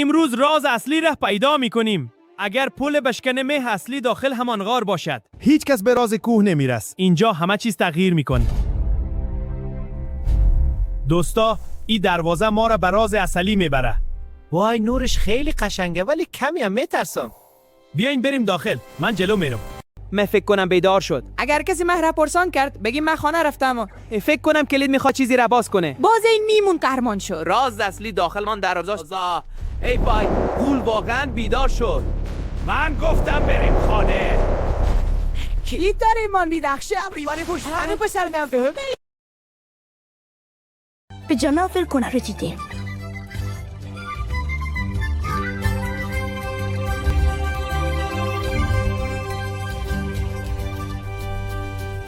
امروز راز اصلی را پیدا میکنیم. اگر پل بشکن مه اصلی داخل همان غار باشد، هیچ کس به راز کوه نمیرسه. اینجا همه چیز تغییر میکنه. دوستا، این دروازه ما را به راز اصلی میبره. وای نورش خیلی قشنگه ولی کمی هم میترسم. بیاین بریم داخل. من جلو میرم. من فکر کنم بیدار شد. اگر کسی مه را پرسان کرد بگیم من خانه رفتم. فکر کنم کلید میخواد چیزی را باز کنه. باز این میمون قهرمان شد. راز اصلی داخل من دروازه. ای بای، غول واقعا بیدار شد. من گفتم بریم خانه. کلید داره ایمان بیدخشه. ریوانی پشت همه پسر نفته. به جنافل کنه رو دیدیم.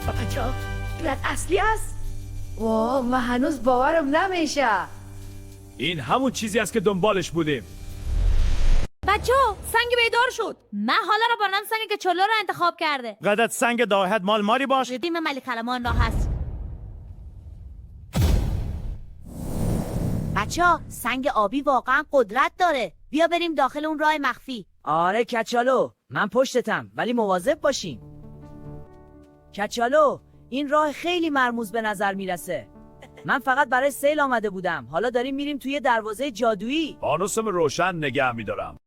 بچه ها این اصلی است؟ واو من هنوز باورم نمیشه. این همون چیزی است که دنبالش بودیم. بچه ها سنگ بیدار شد. من حالا رو بانم سنگ که چلو رو انتخاب کرده. قدرت سنگ داهد مال ماری باش. ردیم ملک کلمان را هست. بچه ها سنگ آبی واقعا قدرت داره. بیا بریم داخل اون راه مخفی. آره کچالو، من پشتتم ولی مواظب باشین. کچالو، این راه خیلی مرموز به نظر میرسه. من فقط برای سیل آمده بودم. حالا داریم میریم توی دروازه جادویی. فانوسم روشن نگه میدارم.